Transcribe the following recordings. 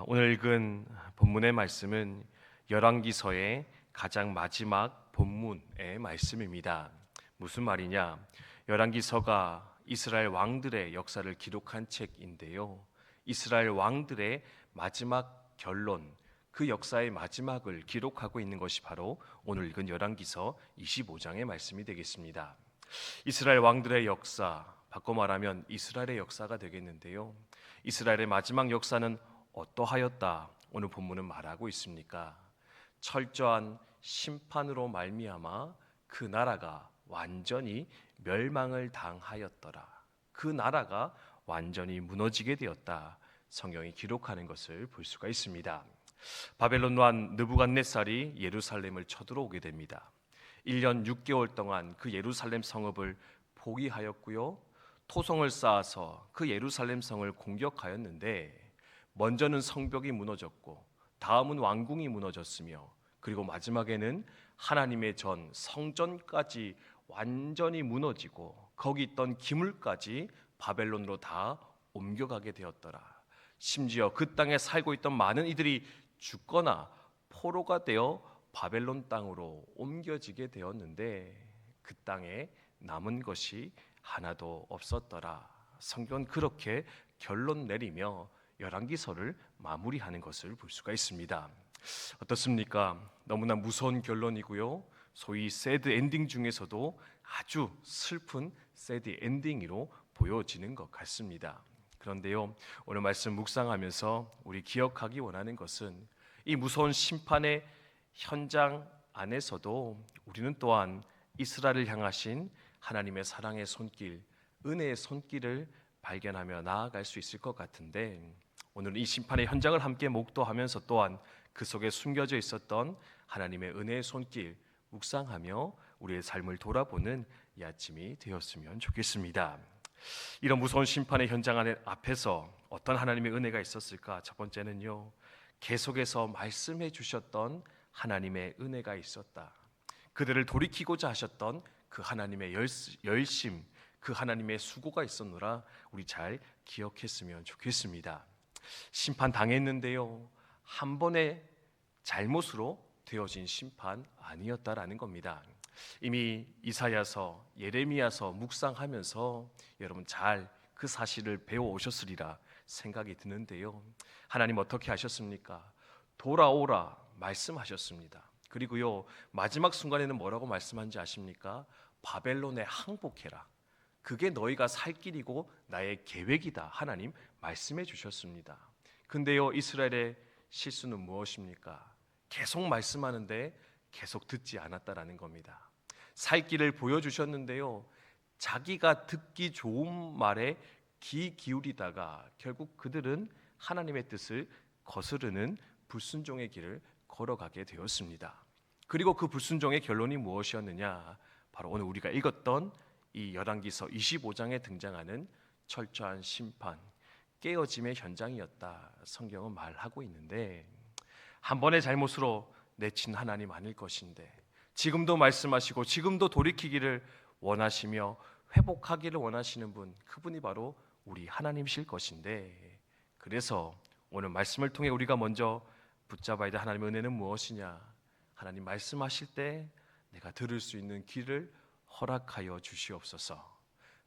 오늘 읽은 본문의 말씀은 열왕기서의 가장 마지막 본문의 말씀입니다. 무슨 말이냐? 열왕기서가 이스라엘 왕들의 역사를 기록한 책인데요. 이스라엘 왕들의 마지막 결론, 그 역사의 마지막을 기록하고 있는 것이 바로 오늘 읽은 열왕기서 25장의 말씀이 되겠습니다. 이스라엘 왕들의 역사, 바꿔 말하면 이스라엘의 역사가 되겠는데요. 이스라엘의 마지막 역사는 어떠하였다 오늘 본문은 말하고 있습니까? 철저한 심판으로 말미암아 그 나라가 완전히 멸망을 당하였더라. 그 나라가 완전히 무너지게 되었다. 성경이 기록하는 것을 볼 수가 있습니다. 바벨론 왕 느부갓네살이 예루살렘을 쳐들어오게 됩니다. 1년 6개월 동안 그 예루살렘 성읍을 포위하였고요. 토성을 쌓아서 그 예루살렘 성을 공격하였는데 먼저는 성벽이 무너졌고 다음은 왕궁이 무너졌으며 그리고 마지막에는 하나님의 전 성전까지 완전히 무너지고 거기 있던 기물까지 바벨론으로 다 옮겨가게 되었더라. 심지어 그 땅에 살고 있던 많은 이들이 죽거나 포로가 되어 바벨론 땅으로 옮겨지게 되었는데 그 땅에 남은 것이 하나도 없었더라. 성경은 그렇게 결론 내리며 열왕기서를 마무리하는 것을 볼 수가 있습니다. 어떻습니까? 너무나 무서운 결론이고요. 소위 새드 엔딩 중에서도 아주 슬픈 새드 엔딩으로 보여지는 것 같습니다. 그런데요, 오늘 말씀 묵상하면서 우리 기억하기 원하는 것은 이 무서운 심판의 현장 안에서도 우리는 또한 이스라엘을 향하신 하나님의 사랑의 손길, 은혜의 손길을 발견하며 나아갈 수 있을 것 같은데 오늘 이 심판의 현장을 함께 목도하면서 또한 그 속에 숨겨져 있었던 하나님의 은혜의 손길 묵상하며 우리의 삶을 돌아보는 이 아침이 되었으면 좋겠습니다. 이런 무서운 심판의 현장 앞에서 어떤 하나님의 은혜가 있었을까? 첫 번째는요, 계속해서 말씀해 주셨던 하나님의 은혜가 있었다. 그들을 돌이키고자 하셨던 그 하나님의 열심, 그 하나님의 수고가 있었노라 우리 잘 기억했으면 좋겠습니다. 심판 당했는데요, 한 번의 잘못으로 되어진 심판 아니었다라는 겁니다. 이미 이사야서, 예레미야서 묵상하면서 여러분 잘 그 사실을 배워 오셨으리라 생각이 드는데요. 하나님 어떻게 하셨습니까? 돌아오라 말씀하셨습니다. 그리고요, 마지막 순간에는 뭐라고 말씀한지 아십니까? 바벨론에 항복해라. 그게 너희가 살 길이고 나의 계획이다. 하나님 말씀해 주셨습니다. 근데요, 이스라엘의 실수는 무엇입니까? 계속 말씀하는데 계속 듣지 않았다라는 겁니다. 살 길을 보여주셨는데요, 자기가 듣기 좋은 말에 귀 기울이다가 결국 그들은 하나님의 뜻을 거스르는 불순종의 길을 걸어가게 되었습니다. 그리고 그 불순종의 결론이 무엇이었느냐? 바로 오늘 우리가 읽었던 이 열왕기서 25장에 등장하는 철저한 심판, 깨어짐의 현장이었다. 성경은 말하고 있는데 한 번의 잘못으로 내친 하나님 아닐 것인데 지금도 말씀하시고 지금도 돌이키기를 원하시며 회복하기를 원하시는 분, 그분이 바로 우리 하나님이실 것인데 그래서 오늘 말씀을 통해 우리가 먼저 붙잡아야 될 하나님의 은혜는 무엇이냐? 하나님 말씀하실 때 내가 들을 수 있는 귀를 허락하여 주시옵소서.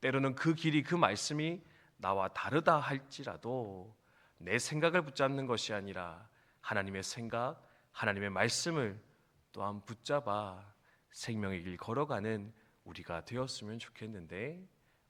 때로는 그 길이, 그 말씀이 나와 다르다 할지라도 내 생각을 붙잡는 것이 아니라 하나님의 생각, 하나님의 말씀을 또한 붙잡아 생명의 길 걸어가는 우리가 되었으면 좋겠는데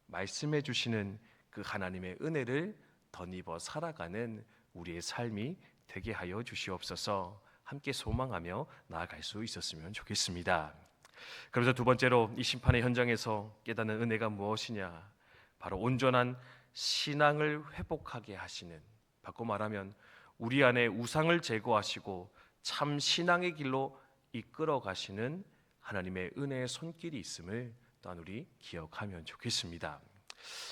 말씀해 주시는 그 하나님의 은혜를 덧입어 살아가는 우리의 삶이 되게 하여 주시옵소서. 함께 소망하며 나아갈 수 있었으면 좋겠습니다. 그래서 두 번째로 이 심판의 현장에서 깨닫는 은혜가 무엇이냐? 바로 온전한 신앙을 회복하게 하시는, 바꿔 말하면 우리 안에 우상을 제거하시고 참 신앙의 길로 이끌어 가시는 하나님의 은혜의 손길이 있음을 또한 우리 기억하면 좋겠습니다.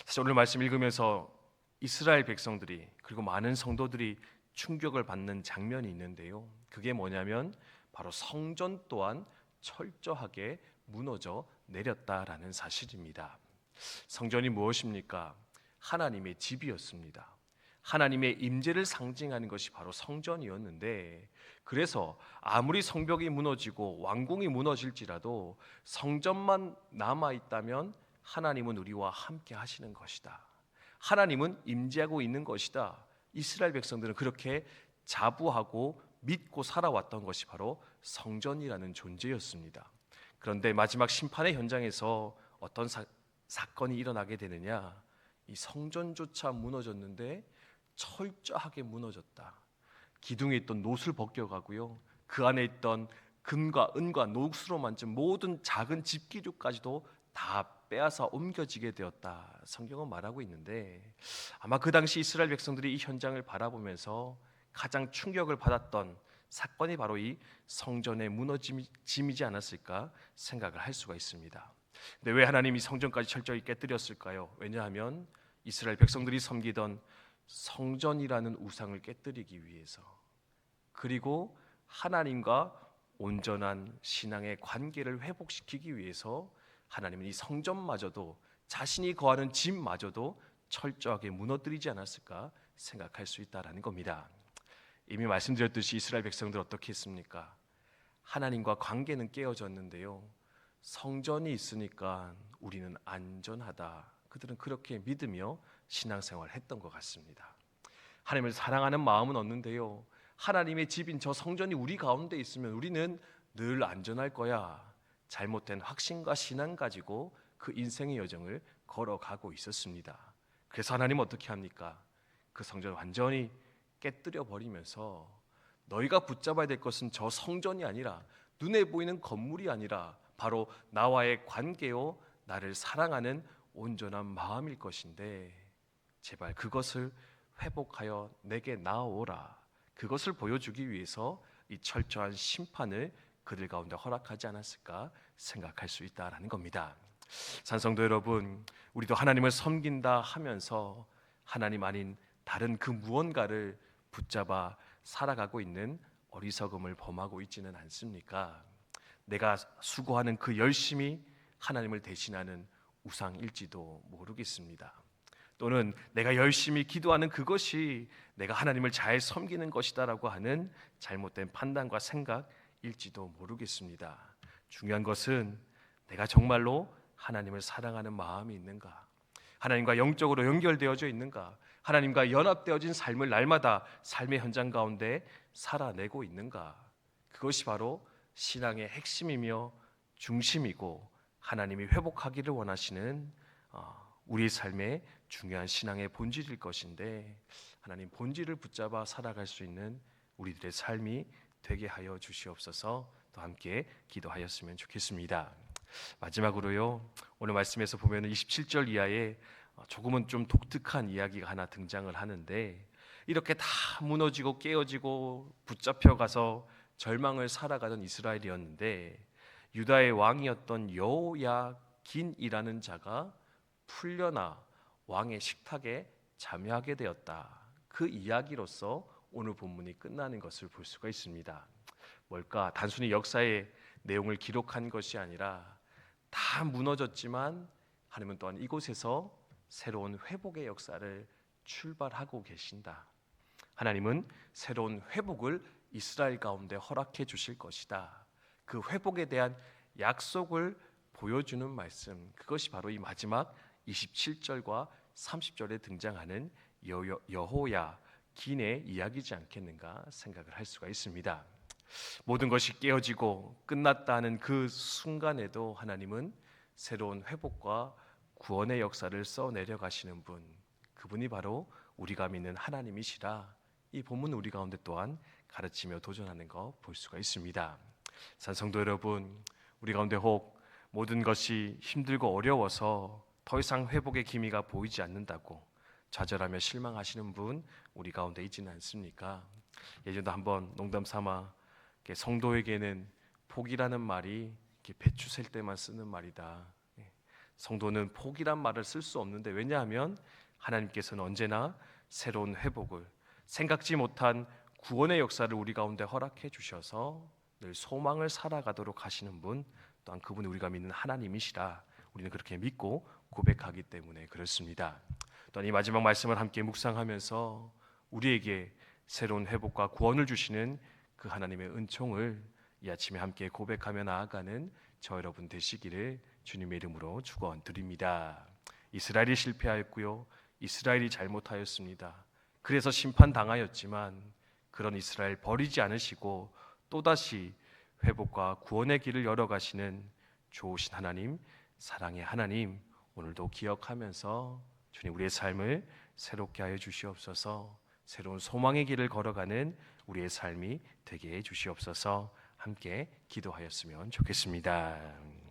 사실 오늘 말씀 읽으면서 이스라엘 백성들이 그리고 많은 성도들이 충격을 받는 장면이 있는데요. 그게 뭐냐면 바로 성전 또한 철저하게 무너져 내렸다라는 사실입니다. 성전이 무엇입니까? 하나님의 집이었습니다. 하나님의 임재를 상징하는 것이 바로 성전이었는데, 그래서 아무리 성벽이 무너지고 왕궁이 무너질지라도 성전만 남아 있다면 하나님은 우리와 함께 하시는 것이다. 하나님은 임재하고 있는 것이다. 이스라엘 백성들은 그렇게 자부하고 믿고 살아왔던 것이 바로 성전이라는 존재였습니다. 그런데 마지막 심판의 현장에서 어떤 사건이 일어나게 되느냐? 이 성전조차 무너졌는데 철저하게 무너졌다. 기둥에 있던 놋을 벗겨가고요, 그 안에 있던 금과 은과 녹수로 만든 모든 작은 집기류까지도 다 빼앗아 옮겨지게 되었다. 성경은 말하고 있는데, 아마 그 당시 이스라엘 백성들이 이 현장을 바라보면서 가장 충격을 받았던 사건이 바로 이 성전의 무너짐이지 않았을까 생각을 할 수가 있습니다. 근데 왜 하나님이 성전까지 철저히 깨뜨렸을까요? 왜냐하면 이스라엘 백성들이 섬기던 성전이라는 우상을 깨뜨리기 위해서, 그리고 하나님과 온전한 신앙의 관계를 회복시키기 위해서 하나님은 이 성전마저도, 자신이 거하는 집마저도 철저하게 무너뜨리지 않았을까 생각할 수 있다라는 겁니다. 이미 말씀드렸듯이 이스라엘 백성들 어떻게 했습니까? 하나님과 관계는 깨어졌는데요, 성전이 있으니까 우리는 안전하다. 그들은 그렇게 믿으며 신앙생활을 했던 것 같습니다. 하나님을 사랑하는 마음은 없는데요, 하나님의 집인 저 성전이 우리 가운데 있으면 우리는 늘 안전할 거야. 잘못된 확신과 신앙 가지고 그 인생의 여정을 걸어가고 있었습니다. 그래서 하나님은 어떻게 합니까? 그 성전을 완전히 깨뜨려 버리면서, 너희가 붙잡아야 될 것은 저 성전이 아니라, 눈에 보이는 건물이 아니라 바로 나와의 관계요, 나를 사랑하는 온전한 마음일 것인데, 제발 그것을 회복하여 내게 나오라. 그것을 보여주기 위해서 이 철저한 심판을 그들 가운데 허락하지 않았을까 생각할 수 있다라는 겁니다. 산성도 여러분, 우리도 하나님을 섬긴다 하면서 하나님 아닌 다른 그 무언가를 붙잡아 살아가고 있는 어리석음을 범하고 있지는 않습니까? 내가 수고하는 그 열심이 하나님을 대신하는 우상일지도 모르겠습니다. 또는 내가 열심히 기도하는 그것이 내가 하나님을 잘 섬기는 것이다라고 하는 잘못된 판단과 생각일지도 모르겠습니다. 중요한 것은 내가 정말로 하나님을 사랑하는 마음이 있는가, 하나님과 영적으로 연결되어져 있는가, 하나님과 연합되어진 삶을 날마다 삶의 현장 가운데 살아내고 있는가. 그것이 바로 신앙의 핵심이며 중심이고, 하나님이 회복하기를 원하시는 우리의 삶의 중요한 신앙의 본질일 것인데, 하나님 본질을 붙잡아 살아갈 수 있는 우리들의 삶이 되게 하여 주시옵소서. 또 함께 기도하였으면 좋겠습니다. 마지막으로요, 오늘 말씀에서 보면 27절 이하에 조금은 좀 독특한 이야기가 하나 등장을 하는데, 이렇게 다 무너지고 깨어지고 붙잡혀 가서 절망을 살아가던 이스라엘이었는데, 유다의 왕이었던 여호야긴이라는 자가 풀려나 왕의 식탁에 참여하게 되었다. 그 이야기로서 오늘 본문이 끝나는 것을 볼 수가 있습니다. 뭘까? 단순히 역사의 내용을 기록한 것이 아니라, 다 무너졌지만 하나님은 또한 이곳에서 새로운 회복의 역사를 출발하고 계신다. 하나님은 새로운 회복을 이스라엘 가운데 허락해 주실 것이다. 그 회복에 대한 약속을 보여주는 말씀, 그것이 바로 이 마지막 27절과 30절에 등장하는 여호야긴의 이야기지 않겠는가 생각을 할 수가 있습니다. 모든 것이 깨어지고 끝났다는 그 순간에도 하나님은 새로운 회복과 구원의 역사를 써내려 가시는 분, 그분이 바로 우리가 믿는 하나님이시라 이 본문 우리 가운데 또한 가르치며 도전하는 거 볼 수가 있습니다. 산성도 여러분, 우리 가운데 혹 모든 것이 힘들고 어려워서 더 이상 회복의 기미가 보이지 않는다고 좌절하며 실망하시는 분 우리 가운데 있지는 않습니까? 예전에도 한번 농담 삼아 성도에게는 복이라는 말이 배추 셀 때만 쓰는 말이다. 성도는 복이란 말을 쓸 수 없는데, 왜냐하면 하나님께서는 언제나 새로운 회복을, 생각지 못한 구원의 역사를 우리 가운데 허락해 주셔서 늘 소망을 살아가도록 하시는 분, 또한 그분이 우리가 믿는 하나님이시라 우리는 그렇게 믿고 고백하기 때문에 그렇습니다. 또한 이 마지막 말씀을 함께 묵상하면서 우리에게 새로운 회복과 구원을 주시는 그 하나님의 은총을 이 아침에 함께 고백하며 나아가는 저 여러분 되시기를 주님의 이름으로 축원드립니다. 이스라엘이 실패하였고요, 이스라엘이 잘못하였습니다. 그래서 심판당하였지만 그런 이스라엘 버리지 않으시고 또다시 회복과 구원의 길을 열어가시는 좋으신 하나님, 사랑의 하나님, 오늘도 기억하면서 주님 우리의 삶을 새롭게 하여 주시옵소서. 새로운 소망의 길을 걸어가는 우리의 삶이 되게 해 주시옵소서. 함께 기도하였으면 좋겠습니다.